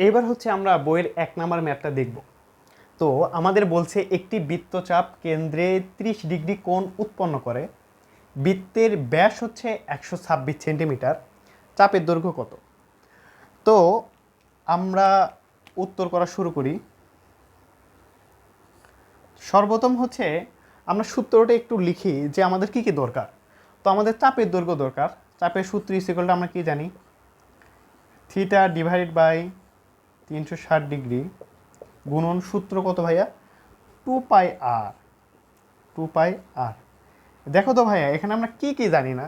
এইবার হচ্ছে আমরা বইয়ের 1 নাম্বার ম্যাথটা দেখব। তো আমাদের বলছে একটি বৃত্তচাপ কেন্দ্রে 30 ডিগ্রি কোণ উৎপন্ন করে, বৃত্তের ব্যাস হচ্ছে 126 সেন্টিমিটার, চাপের দৈর্ঘ্য কত? তো আমরা উত্তর করা শুরু করি। সর্বপ্রথম হচ্ছে আমরা সূত্রটা একটু লিখি যে আমাদের কি কি দরকার। তো আমাদের চাপের দৈর্ঘ্য দরকার। চাপের সূত্র ইকুয়ালটা আমরা কি জানি, থিটা ডিভাইডেড বাই 360 ডিগ্রি গুণন সূত্র কত ভাইয়া, 2 পাই আর। 2 পাই আর। দেখো তো ভাইয়া এখানে আমরা কি কি জানি না।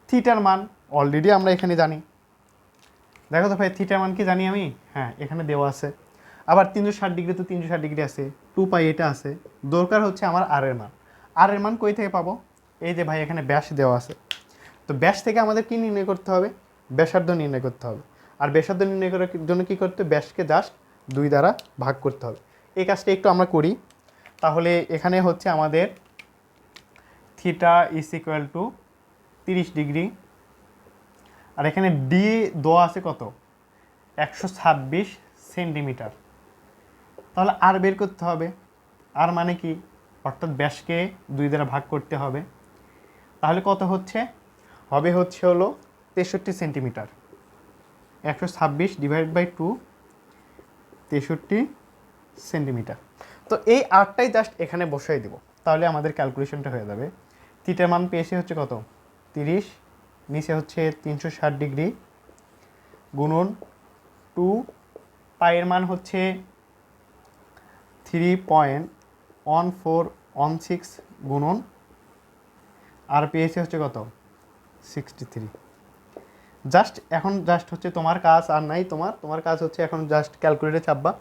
থিটার মান অলরেডি আমরা এখানে জানি। দেখো তো ভাই থিটার মান কি জানি আমি, হ্যাঁ এখানে দেওয়া আছে। আবার 360 ডিগ্রি তো 360 ডিগ্রি আছে, 2 পাই এটা আছে। দরকার হচ্ছে আমার আর এর মান। আর এর মান কই থেকে পাবো, এই যে ভাই এখানে ব্যাস দেওয়া আছে। তো ব্যাস থেকে আমাদের কি নির্ণয় করতে হবে, ব্যাসার্ধ নির্ণয় করতে হবে। আর ব্যাসার্ধ নির্ণয় করার জন্য কী করতে হবে, ব্যাসকে জাস্ট 2 দ্বারা ভাগ করতে হবে। এই কাজটা একটু আমরা করি। তাহলে এখানে হচ্ছে আমাদের theta is equal to 30 degree, আর এখানে ডি দেওয়া আছে কত, 126 সেন্টিমিটার। তাহলে আর বের করতে হবে। আর মানে কি, অর্থাৎ ব্যাসকে 2 দ্বারা ভাগ করতে হবে। তাহলে কত হচ্ছে, হবে হচ্ছে হলো 63 সেন্টিমিটার। 126 divide by 2, 63 centimetre. তো এই আরটাই জাস্ট এখানে বসাই দিব, তাহলে আমাদের ক্যালকুলেশনটা হয়ে যাবে। থিটার মান পেয়েছি হচ্ছে কত, 30, নিচে হচ্ছে 360 ডিগ্রি গুণন 2, পায়ের মান হচ্ছে 3.1416 গুণন, আর পেয়েছি হচ্ছে কত, 63। জাস্ট এখন জাস্ট হচ্ছে তোমার কাজ আর নাই, তোমার কাজ হচ্ছে এখন জাস্ট ক্যালকুলেটরে চাপবা।